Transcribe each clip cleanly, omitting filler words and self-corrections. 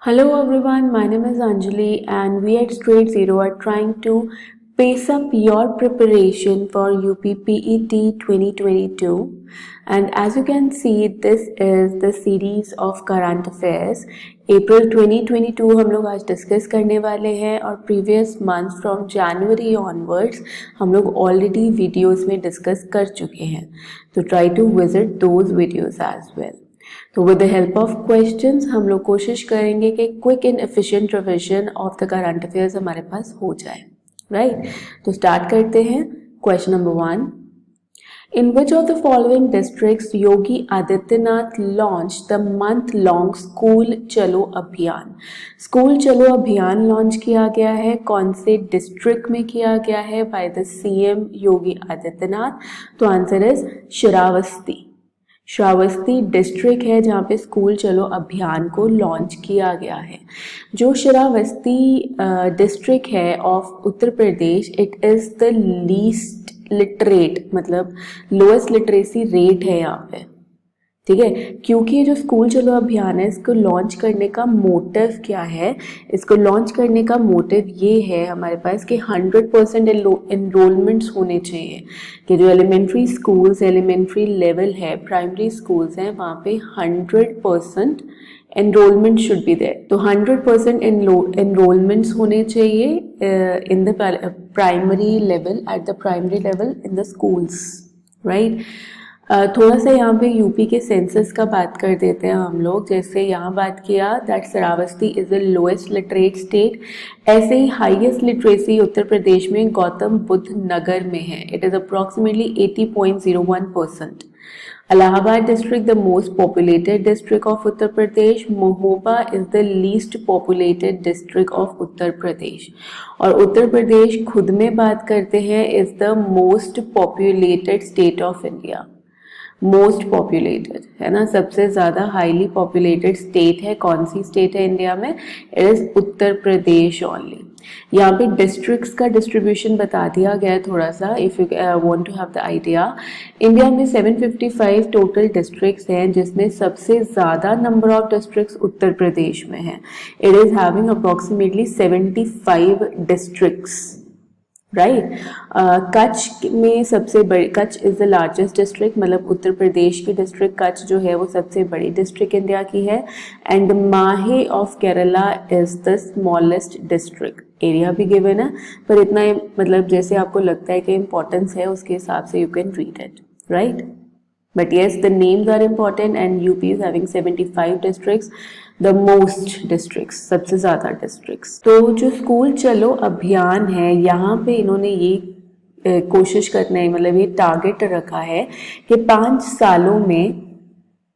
Hello everyone, my name is Anjali and we at Straight Zero are trying to pace up your preparation for UPPET 2022. And as you can see, this is the series of current affairs. April 2022 हम लोग आज discuss करने वाले हैं और previous month from January onwards हम लोग already videos में डिस्कस कर चुके हैं. तो try to visit those videos as well. तो with the help of questions हम लोग कोशिश करेंगे कि quick and efficient revision of the current affairs हमारे पास हो जाए. राइट, तो स्टार्ट करते हैं. Question number 1. In which of the following districts Yogi Adityanath launched the month-long School चलो अभियान? स्कूल चलो अभियान लॉन्च किया गया है. कौन से डिस्ट्रिक्ट में किया गया है by the CM Yogi Adityanath? तो answer is Shravasti. Shravasti district है जहाँ पे स्कूल चलो अभियान को लॉन्च किया गया है. जो श्रावस्ती डिस्ट्रिक्ट है of Uttar Pradesh, it is the least literate, मतलब लोएस्ट लिटरेसी रेट है यहाँ पे. ठीक है, क्योंकि ये जो स्कूल चलो अभियान है इसको लॉन्च करने का मोटिव क्या है? इसको लॉन्च करने का मोटिव ये है हमारे पास कि 100% एनरोलमेंट्स होने चाहिए. कि जो एलिमेंट्री स्कूल्स, एलिमेंट्री लेवल है, प्राइमरी स्कूल्स हैं, वहाँ पे 100% एनरोलमेंट शुड बी देयर. तो 100% एनरोलमेंट्स होने चाहिए in the primary level, at the primary level in the schools. Right, थोड़ा सा यहाँ पे यूपी के सेंसस का बात कर देते हैं हम लोग. जैसे यहाँ बात किया that Shravasti is the lowest literate state, ऐसे ही हाईएस्ट लिटरेसी उत्तर प्रदेश में गौतम बुद्ध नगर में है. It is approximately 80.01%. Allahabad district the most populated district of Uttar Pradesh. Mahoba is the least populated district of Uttar Pradesh. और उत्तर प्रदेश खुद में बात करते हैं is the most populated state of India. Most populated है ना, सबसे ज़्यादा हाईली पॉपुलेटेड स्टेट है. कौन सी स्टेट है इंडिया में? It is Uttar Pradesh only. यहाँ पे डिस्ट्रिक्ट्स का डिस्ट्रीब्यूशन बता दिया गया है थोड़ा सा, if you want to have the idea. India में 755 टोटल डिस्ट्रिक्ट्स हैं, जिसमें सबसे ज़्यादा number of districts Uttar Pradesh में हैं. It is having approximately 75 districts. Right, Kutch में सबसे बड़ी, Kutch is the largest district, मतलब उत्तर प्रदेश की डिस्ट्रिक्ट कच्छ जो है वो सबसे बड़ी डिस्ट्रिक्ट इंडिया की है. एंड माहे of Kerala is the smallest district. Area भी गिवन है, पर इतना मतलब जैसे आपको लगता है कि इम्पोर्टेंस है उसके हिसाब से you can read it. Right, but yes, the names are important and UP is having 75 districts, the most districts, सबसे ज़्यादा districts. तो जो स्कूल चलो अभियान है यहाँ पे इन्होंने ये कोशिश करना है, मतलब ये टारगेट रखा है कि 5 सालों में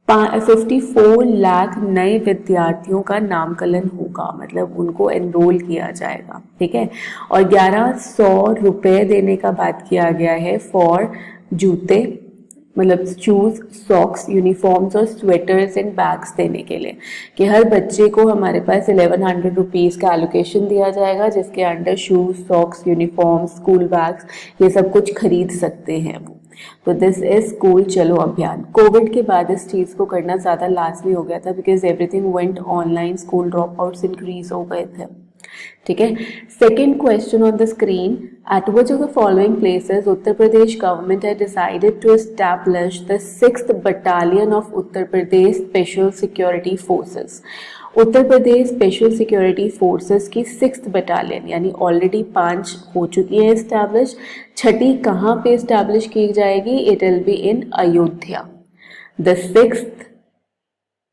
54 लाख नए विद्यार्थियों का नामकरण होगा, मतलब उनको एनरोल किया जाएगा. ठीक है, और 1100 रुपये देने का बात किया गया है फॉर जूते, मतलब शूज़, सॉक्स, यूनिफॉर्म्स और स्वेटर्स एंड बैग्स देने के लिए. कि हर बच्चे को हमारे पास 1100 रुपीज़ का एलोकेशन दिया जाएगा, जिसके under shoes, socks, uniforms, school bags, ये सब कुछ खरीद सकते हैं वो. तो दिस इज स्कूल चलो अभियान. कोविड के बाद इस चीज़ को करना ज़्यादा लाजमी हो गया था, because everything went online, school dropouts increase हो गए थे. ठीक है, second question on the screen. At which of the following places Uttar Pradesh government had decided to establish the 6th battalion of Uttar Pradesh special security forces? Uttar Pradesh special security forces की 6th battalion, यानी already 5 हो चुकी है एस्टैब्लिश. 6ठी कहाँ पे एस्टैब्लिश की जाएगी? It will be in Ayodhya. The 6th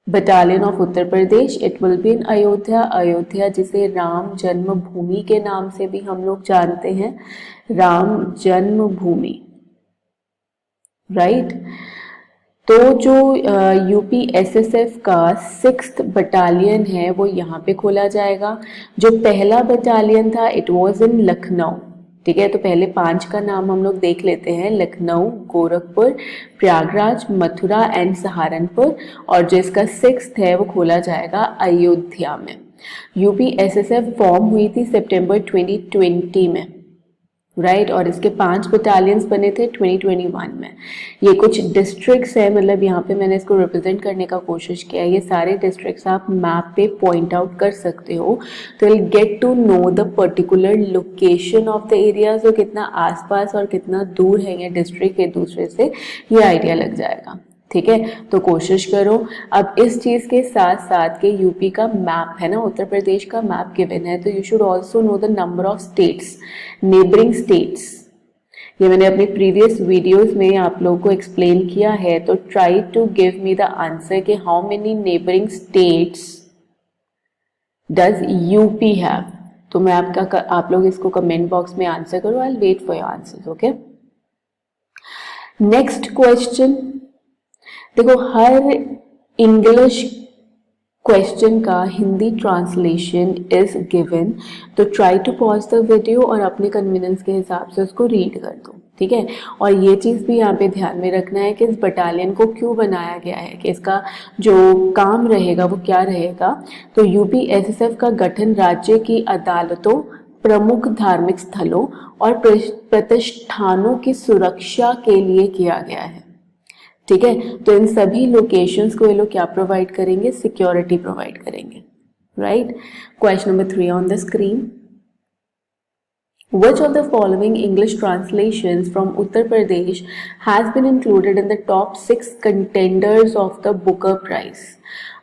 battalion of Uttar Pradesh, it will be in Ayodhya. Ayodhya जिसे राम जन्मभूमि के नाम से भी हम लोग जानते हैं, राम जन्मभूमि. राइट, तो जो UPSSF का 6th बटालियन है वो यहाँ पे खोला जाएगा. जो पहला बटालियन था इट वॉज इन लखनऊ. ठीक है, तो पहले 5 का नाम हम लोग देख लेते हैं. लखनऊ, गोरखपुर, प्रयागराज, मथुरा एंड सहारनपुर. और जिसका 6th है वो खोला जाएगा अयोध्या में. UPSSF फॉर्म हुई थी सितंबर 2020 में. राइट और इसके 5 बटालियंस बने थे 2021 में। ये कुछ डिस्ट्रिक्ट्स है, मतलब यहाँ पे मैंने इसको रिप्रेजेंट करने का कोशिश किया है। ये सारे डिस्ट्रिक्ट्स आप मैप पे पॉइंट आउट कर सकते हो, तो will get to know the particular location of the areas, और कितना आसपास और कितना दूर है ये डिस्ट्रिक्ट एक दूसरे से, ये आइडिया लग जाएगा। ठीक है, तो कोशिश करो। अब इस चीज़ के साथ साथ के यूपी का मैप है ना, उत्तर प्रदेश का मैप गिवन है, तो you should also know the number of states, neighbouring states. ये मैंने अपने प्रीवियस वीडियोस में आप लोगों को एक्सप्लेन किया है, तो try to give me the answer कि how many neighbouring states does UP have. तो मैं आप लोग इसको कमेंट बॉक्स में आंसर करो, I will wait for your answers. Okay, next question. देखो, हर इंग्लिश क्वेश्चन का हिंदी ट्रांसलेशन इज गिवन, तो try to pause the video और अपने कन्वीनियंस के हिसाब से उसको रीड कर दो। ठीक है, और ये चीज़ भी यहाँ पे ध्यान में रखना है कि इस बटालियन को क्यों बनाया गया है, कि इसका जो काम रहेगा वो क्या रहेगा। तो यूपीएसएसएफ का गठन राज्य की अदालतों, प्रमुख धार्मिक स्थलों और प्रतिष्ठानों की सुरक्षा के लिए किया गया है। ठीक है, तो इन सभी लोकेशंस को ये लोग क्या प्रोवाइड करेंगे, सिक्योरिटी प्रोवाइड करेंगे। Right, question number 3 on the screen. Which of the following English translations from Uttar Pradesh has been included in the top 6 contenders of the Booker Prize?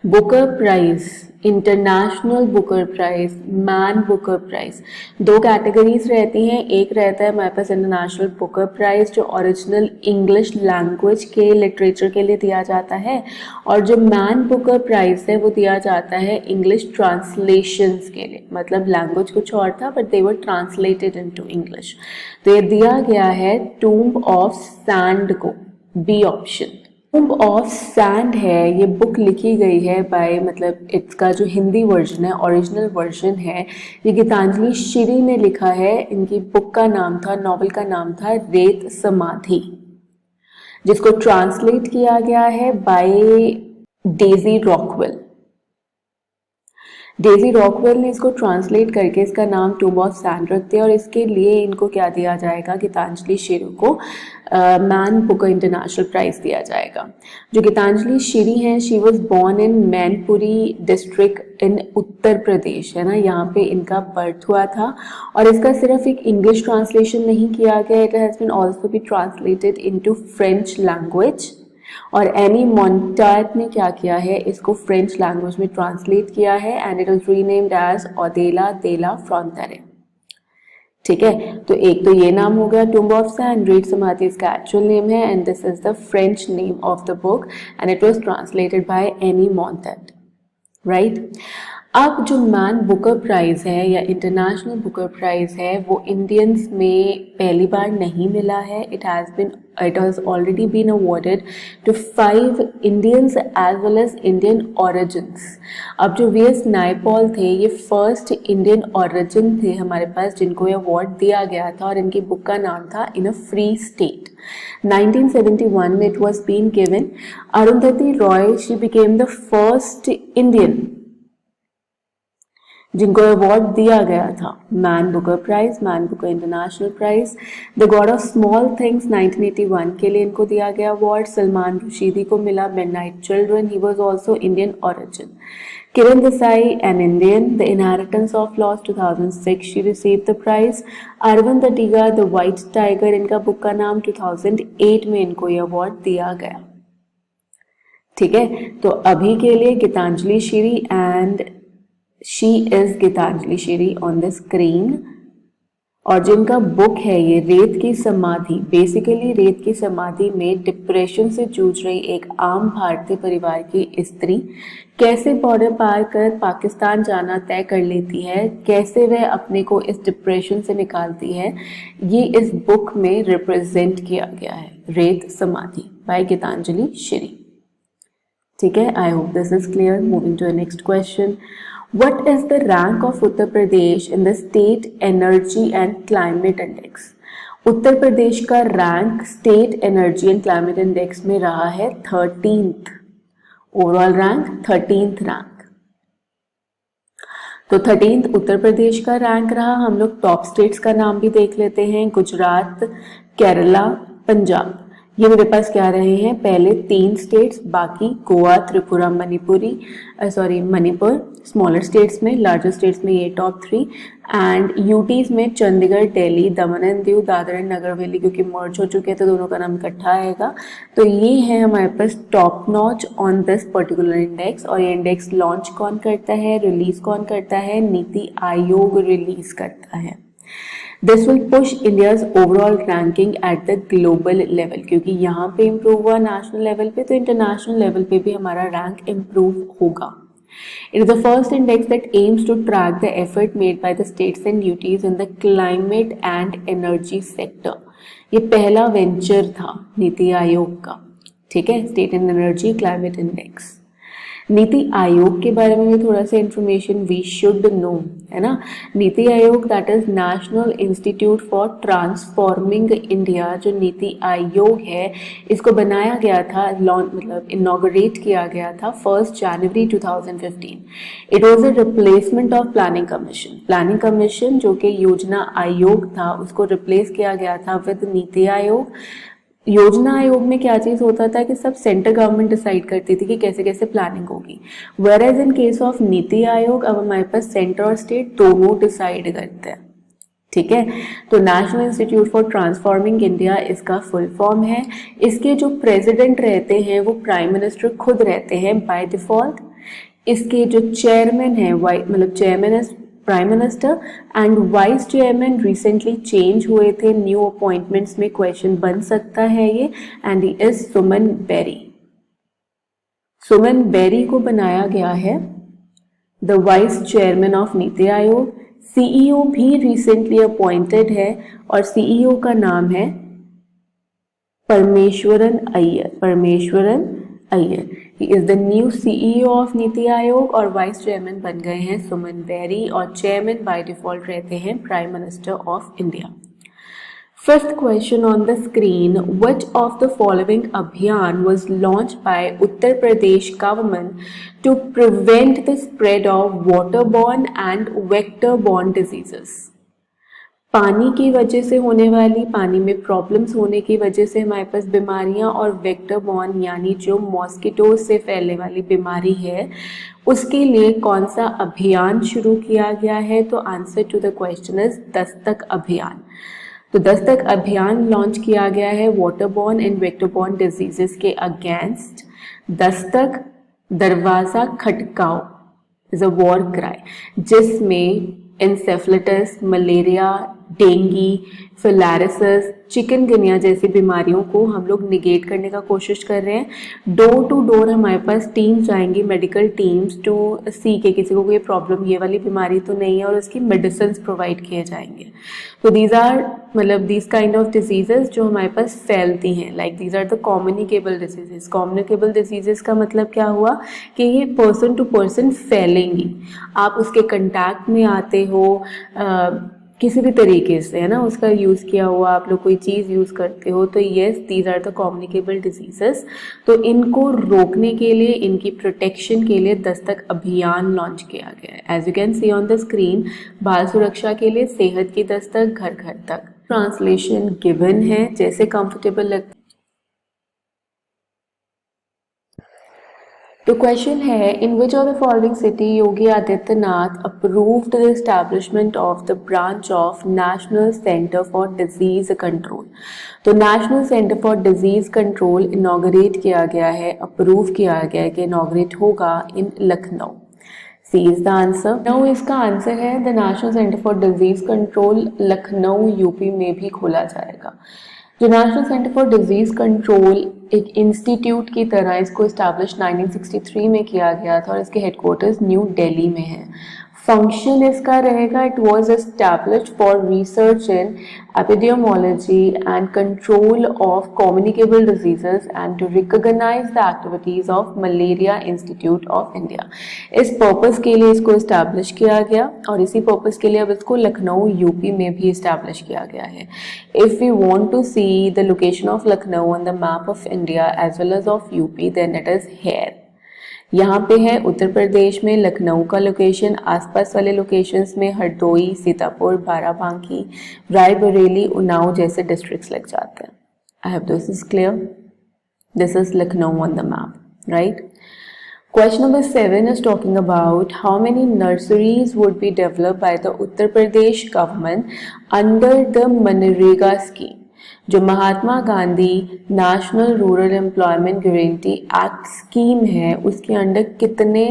Booker Prize, international Booker prize, Man Booker prize, दो categories रहती हैं। एक रहता है हमारे पास international Booker prize जो original English language के लिटरेचर के लिए दिया जाता है, और जो मैन बुकर प्राइज है वो दिया जाता है इंग्लिश ट्रांसलेशंस के लिए, मतलब लैंग्वेज कुछ और था but they were translated into English. तो ये दिया गया है टूम्ब ऑफ सैंड को, B option. Tomb of sand है, ये बुक लिखी गई है बाय, मतलब इसका जो हिंदी वर्जन है, ओरिजिनल वर्जन है, ये गीतांजलि श्री ने लिखा है। इनकी बुक का नाम था, नॉवल का नाम था रेत समाधि, जिसको ट्रांसलेट किया गया है by Daisy Rockwell. Daisy Rockwell ने इसको ट्रांसलेट करके इसका नाम टूम्ब ऑफ सैंड रख दिया, और इसके लिए इनको क्या दिया जाएगा, गीतांजलि श्री को मैन बुकर इंटरनेशनल प्राइज दिया जाएगा। जो गीतांजलि श्री हैं, she was born in Mainpuri district in Uttar Pradesh, है ना, यहाँ पे इनका बर्थ हुआ था। और इसका सिर्फ एक इंग्लिश ट्रांसलेशन नहीं किया गया, it has been also be translated into French language, और एनी मोंटार्ट ने क्या किया है, इसको फ्रेंच लैंग्वेज में ट्रांसलेट किया है, and it was renamed as Au delà de la frontière. ठीक है, तो एक तो ये नाम हो गया tomb of sand, Ret Samadhi इसका एक्चुअल नेम है, and this is the French name of the book, and it was translated by Annie Montaut. Right, अब जो मैन बुकर प्राइज है या इंटरनेशनल बुकर प्राइज है, वो इंडियंस में पहली बार नहीं मिला है। It has already been awarded to 5 Indians as well as Indian origins. अब जो वीएस नायपॉल थे, ये फर्स्ट इंडियन ओरिजिन थे हमारे पास जिनको ये अवार्ड दिया गया था, और इनकी बुक का नाम था इन अ फ्री स्टेट। 1971 में it was been given. Arundhati Roy, she became the first Indian जिनको अवार्ड दिया गया था, Man Booker prize, Man Booker international prize. The God of small things 1981 के लिए इनको दिया गया अवार्ड। सलमान रुशीदी को मिला midnight children, he was also Indian origin. Kiran Desai, an Indian, the inheritance of loss 2006, she received the prize. Aravind Adiga, the white tiger, इनका book का नाम, 2008 में इनको ये अवार्ड दिया गया। ठीक है, तो अभी के लिए Geetanjali Shree, and she is Geetanjali Shree on the screen. और जिनका बुक है ये रेत की समाधि, बेसिकली रेत की समाधि में डिप्रेशन से जूझ रही एक आम भारतीय परिवार की स्त्री कैसे बॉर्डर पार कर पाकिस्तान जाना तय कर लेती है, कैसे वह अपने को इस डिप्रेशन से निकालती है, ये इस बुक में रिप्रेजेंट किया गया है, रेत समाधि बाय गीतांजलि श्री। ठीक है, I hope this is clear. Moving to the next question. What is the rank of Uttar Pradesh in the State Energy and Climate Index? Uttar Pradesh का rank state energy and climate index में रहा है 13th, overall rank 13th rank. तो 13th Uttar Pradesh का rank रहा। हम लोग top states का नाम भी देख लेते हैं। गुजरात, केरला, पंजाब, ये मेरे पास क्या रहे हैं, पहले 3 स्टेट्स, बाकी गोवा, त्रिपुरा, मणिपुर स्मॉलर स्टेट्स में, लार्जर स्टेट्स में ये टॉप 3, एंड यूटीज में चंडीगढ़, दिल्ली, दमन एंड दीव, दादर एंड नगर हवेली, क्योंकि मर्ज हो चुके हैं तो दोनों का नाम इकट्ठा आएगा। तो ये है हमारे पास top notch on this particular index. और ये इंडेक्स लॉन्च कौन करता है, रिलीज कौन करता है, नीति आयोग रिलीज करता है। This will push India's overall ranking at the global level, क्योंकि यहाँ पे इम्प्रूव हुआ नेशनल लेवल पे, तो इंटरनेशनल लेवल पे भी हमारा रैंक इम्प्रूव होगा। It is the first index that aims to track the effort made by the states and UTs in the climate and energy sector. ये पहला वेंचर था नीति आयोग का, ठीक है, state and energy climate index. NITI Aayog के बारे में भी थोड़ा सा इंफॉर्मेशन वी शुड नो, है ना। NITI Aayog that is national institute for transforming India, जो नीति आयोग है इसको बनाया गया था, मतलब इनॉग्रेट किया गया था 1 जनवरी 2015। It was a replacement of planning commission. Planning commission जो कि योजना आयोग था उसको रिप्लेस किया गया था विद नीति आयोग। योजना आयोग में क्या चीज होता था कि सब सेंट्रल गवर्नमेंट डिसाइड करती थी कि कैसे कैसे प्लानिंग होगी, whereas in case of NITI Aayog अब हमारे पास सेंटर और स्टेट दोनों डिसाइड करते हैं, ठीक है। तो national institute for transforming India इसका फुल फॉर्म है। इसके जो प्रेसिडेंट रहते हैं वो प्राइम मिनिस्टर खुद रहते हैं बाय डिफॉल्ट। इसके जो चेयरमैन है, मतलब chairman is prime minister and vice chairman recently change हुए थे, न्यू अपॉइंटमेंट्स में क्वेश्चन बन सकता है ये, and he is Suman Bery. Suman Bery को बनाया गया है the vice chairman of NITI आयोग। सीईओ भी रिसेंटली अपॉइंटेड है और सीईओ का नाम है Parameswaran Iyer. Parameswaran Iyer, he is the new CEO of NITI आयोग और वाइस चेयरमैन बन गए हैं सुमन बेरी, और चेयरमैन बाय डिफॉल्ट रहते हैं prime minister of India. Fifth question on the screen, which of the following abhiyan was launched by Uttar Pradesh government to prevent the spread of waterborne and vector-borne diseases? पानी की वजह से होने वाली, पानी में प्रॉब्लम्स होने की वजह से हमारे पास बीमारियां और वेक्टर बॉर्न यानी जो मॉस्किटो से फैलने वाली बीमारी है उसके लिए कौन सा अभियान शुरू किया गया है? तो answer to the question is Dastak Abhiyan. तो दस्तक अभियान लॉन्च किया गया है वाटरबॉर्न एंड वेक्टरबॉर्न डिजीजेस के अगेंस्ट। दस्तक दरवाजा खटकाओ इज अ वॉर क्राई, जिसमें encephalitis, malaria, dengue, filariasis, chikungunya जैसी बीमारियों को हम लोग निगेट करने का कोशिश कर रहे हैं। डोर टू डोर हमारे पास टीम्स जाएंगी, मेडिकल टीम्स, टू सी के किसी को कोई प्रॉब्लम, ये वाली बीमारी तो नहीं है, और उसकी मेडिसिन प्रोवाइड किए जाएंगे। तो दीज आर मतलब दीज काइंड ऑफ डिजीजेस जो हमारे पास फैलती हैं, like these are the communicable diseases. Communicable diseases का मतलब क्या हुआ कि ये पर्सन टू पर्सन फैलेंगी, आप उसके कंटैक्ट में आते हो किसी भी तरीके से, है ना, उसका यूज़ किया हुआ आप लोग कोई चीज़ यूज़ करते हो, तो yes these are the communicable diseases. तो इनको रोकने के लिए, इनकी प्रोटेक्शन के लिए दस्तक अभियान लॉन्च किया गया है। As you can see on the screen, बाल सुरक्षा के लिए सेहत की दस्तक घर घर तक। ट्रांसलेशन गिवन है, जैसे कंफर्टेबल लगता है। तो क्वेश्चन है, in which of the following city Yogi Adityanath approved the establishment of the branch of national centre for disease control. तो national centre for disease control inaugurate किया गया है, अप्रूव किया गया है कि इनॉग्रेट होगा इन लखनऊ। सी इज द आंसर। लखनऊ इसका आंसर है। The national centre for disease control Lucknow UP में भी खोला जाएगा। जो national centre for disease control एक इंस्टीट्यूट की तरह इसको इस्टेब्लिश 1963 में किया गया था और इसके हेडक्वार्टर्स न्यू दिल्ली में है। फंक्शन इसका रहेगा, it was established for research in epidemiology and control of communicable diseases and to recognize the activities of malaria institute of India. इस पर्पस के लिए इसको इस्टेब्लिश किया गया और इसी पर्पस के लिए अब इसको लखनऊ यूपी में भी इस्टेब्लिश किया गया है। If you want to see the location of Lucknow on the map of India as well as of UP, then it is here. यहाँ पे है उत्तर प्रदेश में लखनऊ का लोकेशन, आसपास वाले लोकेशंस में हरदोई, सीतापुर, बाराबांकी, रायबरेली, उन्नाव जैसे डिस्ट्रिक्ट्स लग जाते हैं. आई hope this is clear. This is Lucknow on the map, right? Question number 7 is talking about how many nurseries would be developed by the Uttar Pradesh government under the Manrega scheme. जो Mahatma Gandhi national rural employment guarantee act scheme है उसके under कितने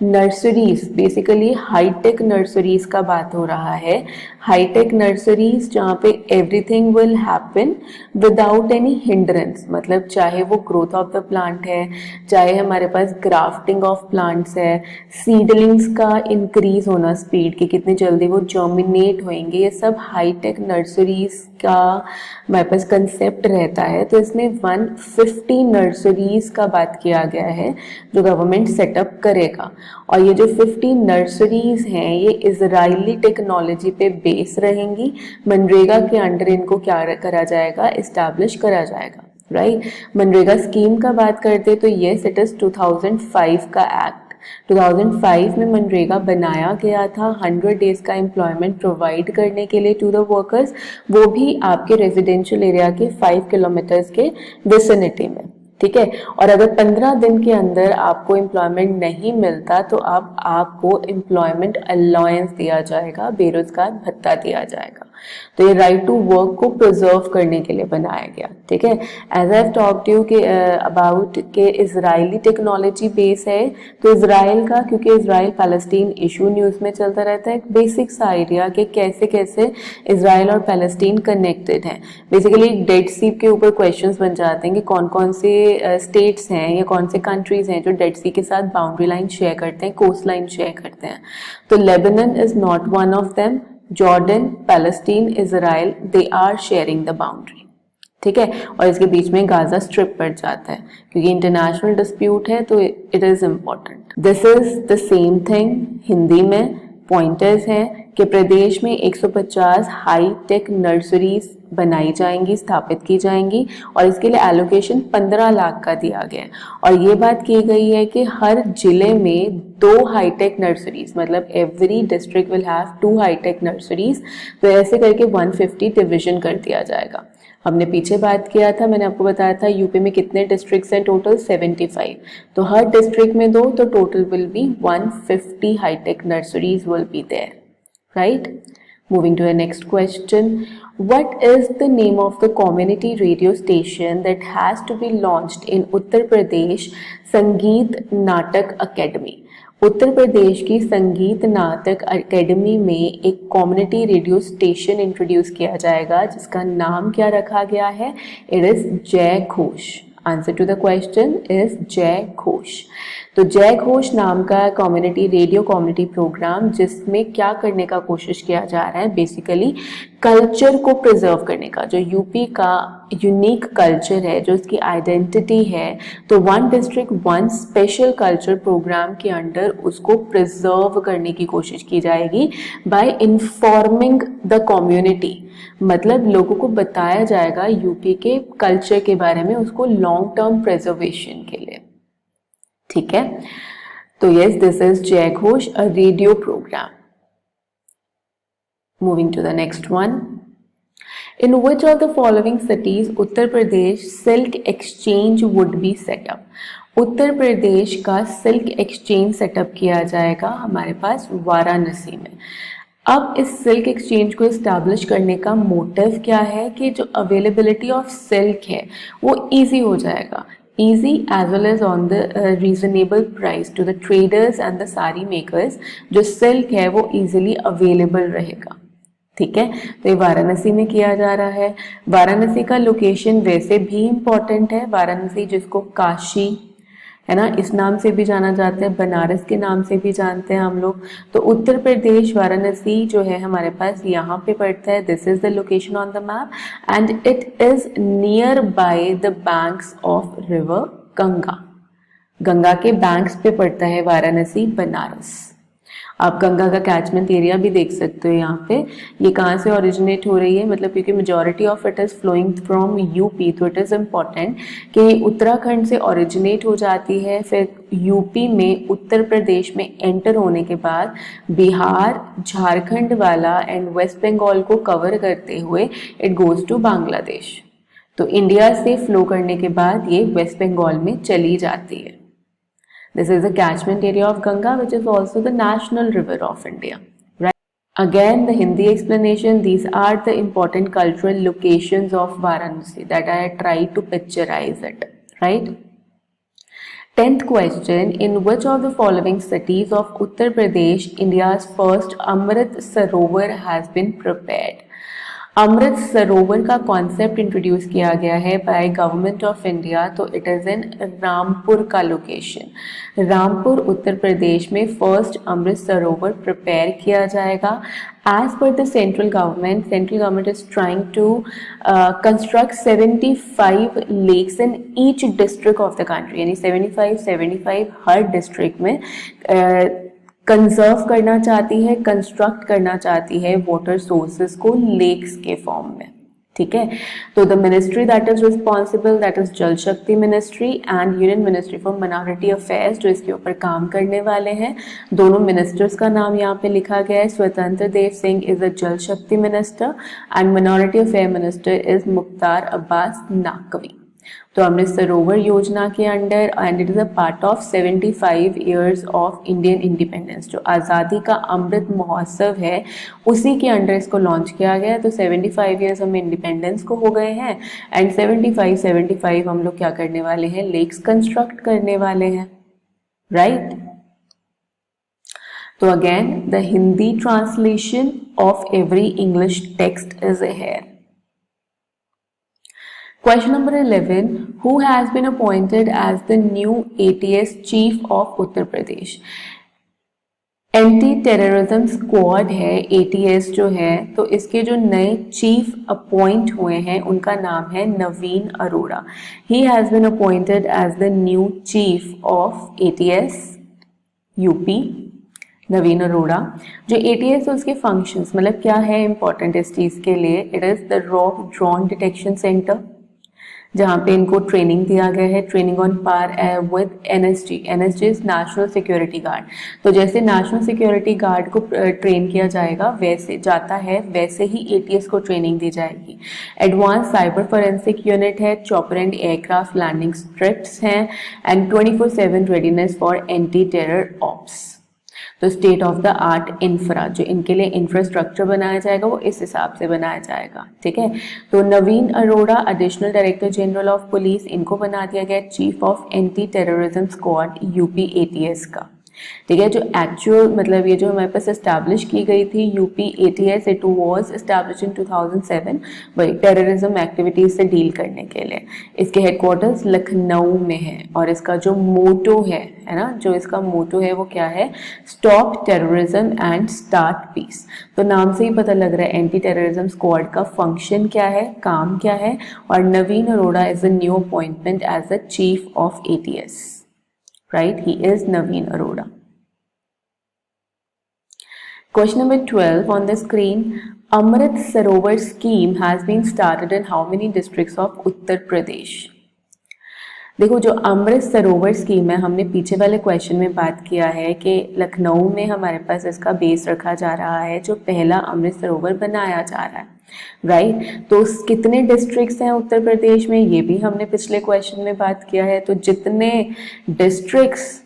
nurseries, basically hi tech nurseries का बात हो रहा है. Hi tech nurseries जहाँ पे everything will happen without any hindrance, मतलब चाहे वो ग्रोथ ऑफ द प्लांट है, चाहे हमारे पास ग्राफ्टिंग ऑफ प्लांट्स है, सीडलिंग्स का इंक्रीज होना स्पीड कि कितनी जल्दी वो जर्मिनेट होंगे, ये सब हाईटेक नर्सरीज का हमारे पास कंसेप्ट रहता है. तो इसमें 150 नर्सरीज का बात किया गया है जो गवर्नमेंट सेटअप करेगा. और ये जो 50 नर्सरीज हैं ये इजरायली टेक्नोलॉजी पे बेस रहेंगी. मनरेगा के अंडर इनको क्या करा जाएगा, इस्टेब्लिश करा जाएगा, राइट. मनरेगा स्कीम का बात करते तो येस इट इज 2005 का एक्ट. 2005 में मनरेगा बनाया गया था 100 डेज का एम्प्लॉयमेंट प्रोवाइड करने के लिए टू द वर्कर्स, वो भी आपके रेजिडेंशियल एरिया के 5 किलोमीटर्स के विसिनिटी में. ठीक है. और अगर 15 दिन के अंदर आपको एम्प्लॉयमेंट नहीं मिलता तो आपको एम्प्लॉयमेंट अलाउंस दिया जाएगा, बेरोजगार भत्ता दिया जाएगा. तो ये राइट टू वर्क को प्रिजर्व करने के लिए बनाया गया. ठीक है. As I have talked you के अबाउट के इजरायली टेक्नोलॉजी बेस है, तो इजराइल का, क्योंकि इजराइल पैलेस्टीन इशू न्यूज़ में चलता रहता है, एक बेसिक सा आइडिया कि कैसे कैसे इजराइल और पैलेस्टीन कनेक्टेड हैं. बेसिकली डेड सी के ऊपर क्वेश्चंस बन जाते हैं कि कौन कौन से स्टेट्स हैं या कौन से कंट्रीज हैं जो डेड सी के साथ बाउंड्री लाइन शेयर करते हैं, कोस्ट लाइन शेयर करते हैं. तो Lebanon is not one of them. Jordan, Palestine, Israel, they are sharing the boundary. ठीक है. और इसके बीच में गाजा स्ट्रिप पड़ जाता है क्योंकि इंटरनेशनल डिस्प्यूट है, तो it is important. This is the same thing Hindi में. पॉइंटर्स हैं कि प्रदेश में 150 हाई टेक नर्सरीज बनाई जाएंगी, स्थापित की जाएंगी और इसके लिए एलोकेशन 15 लाख का दिया गया है. और ये बात की गई है कि हर जिले में 2 हाईटेक नर्सरीज, मतलब every district will have 2 hi-tech nurseries. तो ऐसे करके 150 डिवीजन कर दिया जाएगा. हमने पीछे बात किया था, मैंने आपको बताया था यूपी में कितने डिस्ट्रिक्ट्स हैं, टोटल 75. तो हर डिस्ट्रिक्ट में 2, तो total will be 150 hi-tech nurseries will be there, right. Moving to the next question. What is the name of the community radio station that has to be launched in Uttar Pradesh संगीत नाटक academy? Uttar Pradesh की संगीत नाटक academy में एक community radio station introduce किया जाएगा जिसका नाम क्या रखा गया है? It is Jai Ghosh. Answer to the question is Jai Ghosh. तो जय घोष नाम का कम्युनिटी रेडियो कम्युनिटी प्रोग्राम जिसमें क्या करने का कोशिश किया जा रहा है, बेसिकली कल्चर को प्रिजर्व करने का, जो यूपी का यूनिक कल्चर है, जो इसकी आइडेंटिटी है, तो 1 डिस्ट्रिक्ट 1 स्पेशल कल्चर प्रोग्राम के अंडर उसको प्रिजर्व करने की कोशिश की जाएगी बाय इन्फॉर्मिंग द कम्युनिटी. मतलब लोगों को बताया जाएगा यूपी के कल्चर के बारे में, उसको लॉन्ग टर्म प्रिजर्वेशन के लिए. ठीक है. तो yes, this is Jai Ghosh, a radio program. Moving to the next one. In which of the following cities Uttar Pradesh Silk Exchange would be set up? Uttar Pradesh का सिल्क एक्सचेंज सेटअप किया जाएगा हमारे पास वाराणसी में. अब इस सिल्क एक्सचेंज को इस्टेब्लिश करने का मोटिव क्या है कि जो अवेलेबिलिटी ऑफ सिल्क है वो ईजी हो जाएगा. easy as well as on the reasonable price to the traders and the sari makers. जो सिल्क है वो easily available रहेगा. ठीक है. तो ये वाराणसी में किया जा रहा है. वाराणसी का लोकेशन वैसे भी इम्पोर्टेंट है. वाराणसी जिसको काशी है ना, इस नाम से भी जाना जाता है, बनारस के नाम से भी जानते हैं हम लोग. तो उत्तर प्रदेश वाराणसी जो है हमारे पास यहाँ पे पड़ता है. This is the location on the map and it is near by the banks of river Ganga. Ganga के बैंक्स पे पड़ता है वाराणसी, बनारस. आप गंगा का कैचमेंट एरिया भी देख सकते हो यहाँ पे। ये कहाँ से ओरिजिनेट हो रही है, मतलब क्योंकि majority of it is flowing from UP, तो इट इज़ इम्पॉर्टेंट कि उत्तराखंड से ओरिजिनेट हो जाती है, फिर यूपी में उत्तर प्रदेश में एंटर होने के बाद बिहार, झारखंड वाला एंड वेस्ट बंगाल को कवर करते हुए इट गोज़ टू बांग्लादेश। तो इंडिया से फ्लो करने के बाद ये वेस्ट बंगाल में चली जाती है। This is the catchment area of Ganga, which is also the national river of India. Right? Again, the Hindi explanation, these are the important cultural locations of Varanasi that I tried to picturize it. Right? 10th question, in which of the following cities of Uttar Pradesh, India's first Amrit Sarovar has been prepared? Amrit Sarovar का concept introduce किया गया है by government of India, तो it is in Rampur का location. Rampur उत्तर प्रदेश में first Amrit Sarovar prepare किया जाएगा। As per the central government is trying to construct 75 lakes in each district of the country, यानी 75 हर डिस्ट्रिक्ट में कंजर्व करना चाहती है, कंस्ट्रक्ट करना चाहती है वाटर सोर्सेज को लेक्स के फॉर्म में। ठीक है, तो the ministry that is responsible, that is जल शक्ति ministry and union ministry for minority affairs, जो इसके ऊपर काम करने वाले हैं। दोनों मिनिस्टर्स का नाम यहाँ पे लिखा गया है। स्वतंत्र देव सिंह इज द जल शक्ति minister and minority affair minister is Mukhtar Abbas Naqvi. तो अमृत सरोवर योजना के under, and it is a part of 75 years of Indian independence, जो आज़ादी का अमृत महोत्सव है उसी के अंडर इसको लॉन्च किया गया है। तो 75 ईयर्स हमें इंडिपेंडेंस को हो गए हैं एंड 75 हम लोग क्या करने वाले हैं, लेक्स कंस्ट्रक्ट करने वाले हैं। राइट? तो again the Hindi translation of every English text is here. Question number 11, who has been appointed as the new ATS chief of Uttar Pradesh? Anti terrorism squad है ATS जो है, तो इसके जो नए चीफ अपॉइंट हुए हैं उनका नाम है Naveen Arora. He has been appointed as the new chief of ATS UP, Naveen Arora. जो ATS है उसके फंक्शंस, मतलब क्या है इंपॉर्टेंट इस चीज़ के लिए, it is the rock drone detection centre, जहाँ पे इनको ट्रेनिंग दिया गया है, training on par with NSG is national security guard. तो जैसे नेशनल सिक्योरिटी गार्ड को ट्रेन किया जाएगा वैसे जाता है, वैसे ही ATS को ट्रेनिंग दी जाएगी। एडवांस साइबर फोरेंसिक यूनिट है, chopper and aircraft landing strips हैं and 24/7 readiness for anti terror ops. तो state of the art infra, जो इनके लिए इंफ्रास्ट्रक्चर बनाया जाएगा वो इस हिसाब से बनाया जाएगा। ठीक है, तो Naveen Arora additional director general of police, इनको बना दिया गया chief of anti terrorism squad UP ATS का। ठीक है, जो एक्चुअल मतलब ये जो हमारे पास एस्टैब्लिश की गई थी UP ATS, it was establish in 2007 वही टेररिज्म एक्टिविटीज से डील करने के लिए। इसके हेडक्वार्टर्स लखनऊ में है और इसका जो मोटो है ना, जो इसका मोटो है वो क्या है, stop terrorism and start peace. तो नाम से ही पता लग रहा है एंटी टेररिज्म स्क्वाड का फंक्शन क्या है, काम क्या है, और Naveen Arora is a new appointment as the chief of ATS। Right, he is Naveen Arora. Question number 12 on the screen. Amrit Sarovar scheme has been started in how many districts of Uttar Pradesh? देखो, जो Amrit Sarovar scheme है, हमने पीछे वाले question में बात किया है कि लखनऊ में हमारे पास इसका बेस रखा जा रहा है, जो पहला अमृत सरोवर बनाया जा रहा है। राइट, तो कितने डिस्ट्रिक्ट्स हैं उत्तर प्रदेश में, ये भी हमने पिछले क्वेश्चन में बात किया है। तो जितने डिस्ट्रिक्ट्स,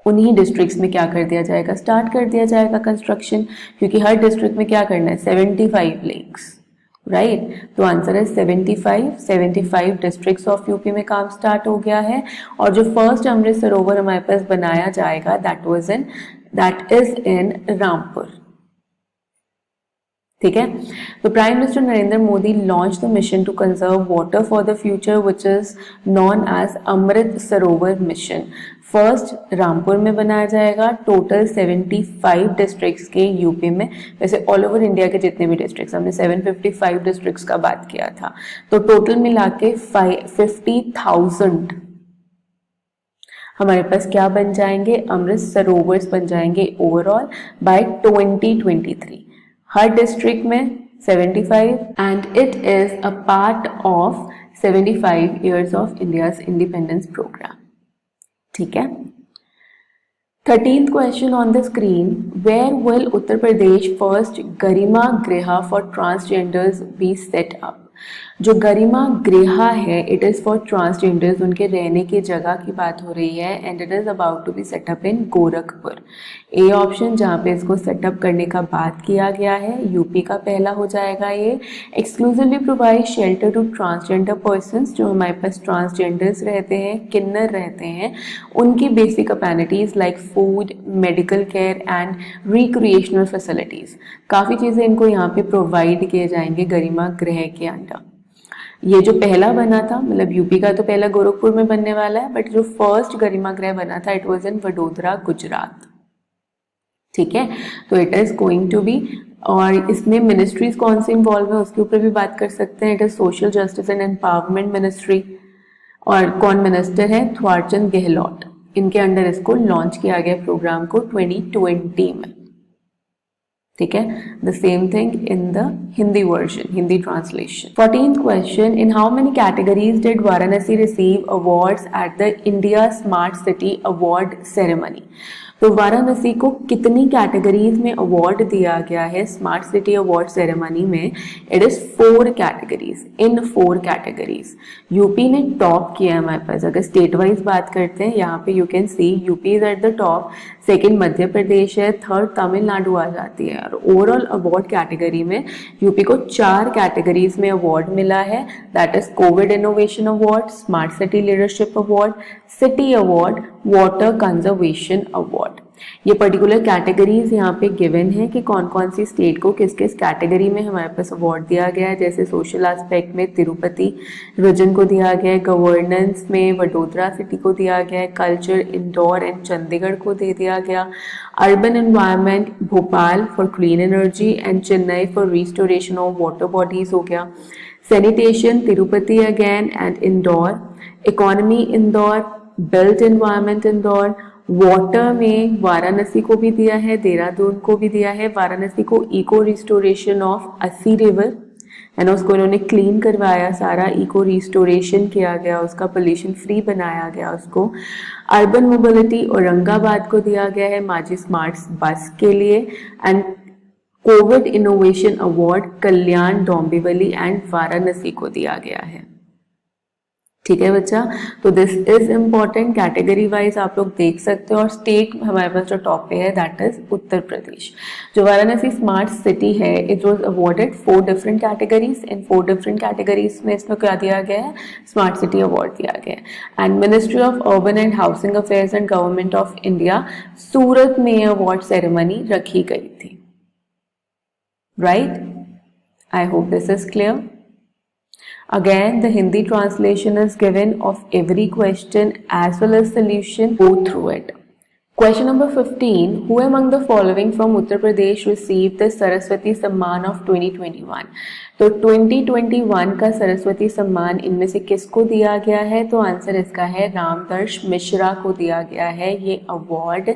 उन्हीं डिस्ट्रिक्ट्स में क्या कर दिया जाएगा, स्टार्ट कर दिया जाएगा कंस्ट्रक्शन, क्योंकि हर डिस्ट्रिक्ट में क्या करना है, 75 लेक्स। राइट, तो आंसर है 75 डिस्ट्रिक्ट्स ऑफ यूपी में काम स्टार्ट हो गया है। और जो फर्स्ट अमृत सरोवर हमारे पास बनाया जाएगा दैट इज इन रामपुर। ठीक है, तो prime minister Narendra Modi launch the mission to conserve water for the future which is known as Amrit Sarovar mission. First Rampur में बनाया जाएगा, टोटल 75 डिस्ट्रिक्ट्स के यूपी में। वैसे ऑल ओवर इंडिया के जितने भी डिस्ट्रिक्ट्स, हमने 755 डिस्ट्रिक्ट्स का बात किया था, तो टोटल मिला के 50,000 हमारे पास क्या बन जाएंगे, अमृत सरोवर्स बन जाएंगे ओवरऑल बाय 2023। हर डिस्ट्रिक्ट में 75 and it is a part of 75 years of India's independence programme. ठीक है। 13th question on the screen, where will Uttar Pradesh first Garima Griha for transgenders be set up? जो गरिमा गृहा है it is for transgenders, उनके रहने की जगह की बात हो रही है and it is about to be set up in Gorakhpur. A option जहाँ पे इसको सेटअप करने का बात किया गया है यूपी का पहला हो जाएगा ये। Exclusively provide shelter to transgender persons, जो हमारे पास ट्रांसजेंडर्स रहते हैं, किन्नर रहते हैं, उनकी basic amenities like food, medical care and recreational facilities, काफ़ी चीज़ें इनको यहाँ पे प्रोवाइड किए जाएंगे गरिमा गृह के अंडर। ये जो पहला बना था, मतलब यूपी का तो पहला गोरखपुर में बनने वाला है, बट जो फर्स्ट गरिमा गृह बना था it was in Vadodara Gujarat. ठीक है, तो it is going to be, और इसमें मिनिस्ट्रीज कौन से इन्वॉल्व है उसके ऊपर भी बात कर सकते हैं। It is social justice and empowerment ministry, और कौन मिनिस्टर है, थवारचंद गहलोत, इनके अंडर इसको लॉन्च किया गया प्रोग्राम को 2020 में। ठीक है, the same thing in the Hindi version, Hindi translation. 14th question, in how many categories did Varanasi receive awards at the India smart city award ceremony? तो वाराणसी को कितनी कैटेगरीज में अवार्ड दिया गया है स्मार्ट सिटी अवार्ड सेरेमनी में? It is 4 categories, in 4 categories. UP ने top किया है हमारे पास। अगर स्टेट वाइज बात करते हैं, यहाँ पे you can see UP is at the top, second Madhya Pradesh है, थर्ड तमिलनाडु आ जाती है। और ओवरऑल अवार्ड कैटेगरी में यूपी को 4 कैटेगरीज में अवार्ड मिला है, that is covid innovation award, smart city leadership award, city award, water conservation award. ये पर्टिकुलर कैटेगरीज यहाँ पे गिवन है कि कौन कौन सी स्टेट को किस किस कैटेगरी में हमारे पास अवार्ड दिया गया है। जैसे सोशल एस्पेक्ट में तिरुपति रीजन को दिया गया है, गवर्नेंस में वडोदरा सिटी को दिया गया है, कल्चर इंदौर एंड चंडीगढ़ को दे दिया गया, urban environment Bhopal for clean energy and Chennai for restoration of water bodies हो गया, sanitation Tirupati again and Indore, economy Indore, built environment Indore, water में वाराणसी को भी दिया है, देहरादून को भी दिया है। वाराणसी को इको रिस्टोरेशन ऑफ अस्सी रिवर है ना, उसको इन्होंने क्लीन करवाया, सारा इको रिस्टोरेशन किया गया, उसका पोल्यूशन फ्री बनाया गया उसको। अर्बन मोबिलिटी औरंगाबाद को दिया गया है माझी स्मार्ट बस के लिए, and Covid innovation award Kalyan Dombivli and Varanasi को दिया गया है। ठीक है बच्चा, तो this is important, category wise आप लोग देख सकते हो। और स्टेट हमारे पास जो टॉप पे है दैट इज उत्तर प्रदेश। जो वाराणसी स्मार्ट सिटी है it was awarded 4 different categories, in 4 different categories में इसमें क्या दिया गया है, स्मार्ट सिटी अवार्ड दिया गया है। And ministry of urban and housing affairs and government of India Surat में अवार्ड सेरेमनी रखी गई थी। Right, I hope this is clear. Again, the Hindi translation is given of every question as well as solution. Go through it. Question number 15. Who among the following from Uttar Pradesh received the Saraswati Samman of 2021? तो 2021 का सरस्वती सम्मान इनमें से किसको दिया गया है? तो आंसर इसका है रामदर्श मिश्रा को दिया गया है ये अवार्ड।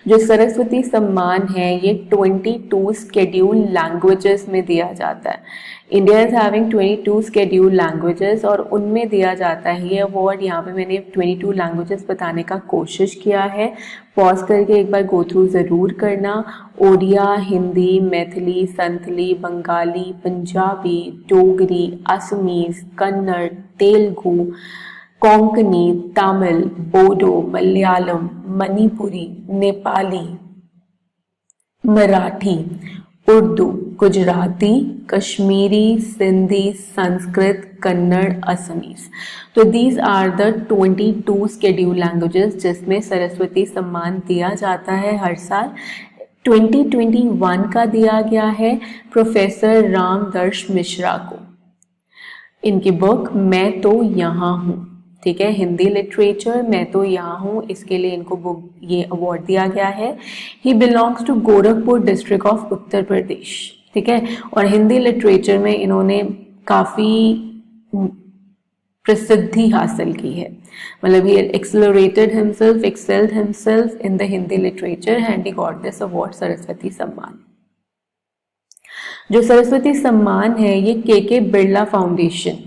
जो सरस्वती सम्मान है ये 22 स्केड्यूल लैंग्वेजेस में दिया जाता है। India is having 22 schedule languages और उनमें दिया जाता है ये अवार्ड। यहाँ पे मैंने 22 लैंग्वेजेस बताने का कोशिश किया है, पॉज करके एक बार गो थ्रू ज़रूर करना। ओडिया, हिंदी, मैथिली, संथली, बंगाली, पंजाबी, डोगरी, असमीज, कन्नड़, तेलुगु, कोंकणी, तमिल, बोडो, मलयालम, मणिपुरी, नेपाली, मराठी, उर्दू, गुजराती, कश्मीरी, सिंधी, संस्कृत, कन्नड़, असमीज। तो these are the 22 schedule languages जिसमें सरस्वती सम्मान दिया जाता है हर साल। 2021 का दिया गया है प्रोफेसर रामदर्श मिश्रा को। इनकी बुक मैं तो यहाँ हूँ, ठीक है, हिंदी लिटरेचर मैं तो यहाँ हूँ, इसके लिए इनको बुक ये अवार्ड दिया गया है। He belongs to Gorakhpur district of Uttar Pradesh, ठीक है। और हिंदी लिटरेचर में इन्होंने काफ़ी प्रसिद्धि हासिल की है, मतलब he accelerated himself, excelled himself in the Hindi literature and he got this award Saraswati सम्मान। जो सरस्वती सम्मान है ये के बिरला फाउंडेशन,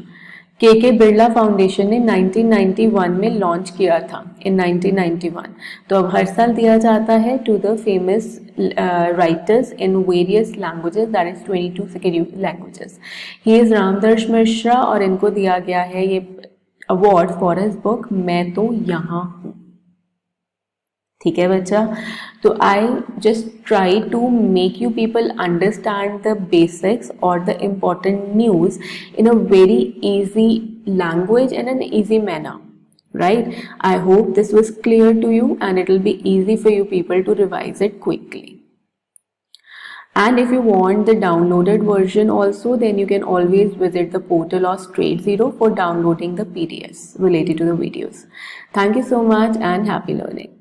के बिरला फाउंडेशन ने 1991 में लॉन्च किया था, इन 1991। तो अब हर साल दिया जाता है to the famous writers in various languages, that is 22 scheduled languages. He is Ramdarsh Mishra और इनको दिया गया है ये अवार्ड फॉर हिज बुक मैं तो यहाँ हूँ। ठीक है बच्चा, तो I just try to make you people understand the basics और the important news in a very easy language and an easy manner, right? I hope this was clear to you and it will be easy for you people to revise it quickly. And if you want the downloaded version also, then you can always visit the portal of Straight Zero for downloading the PDFs related to the videos. Thank you so much and happy learning.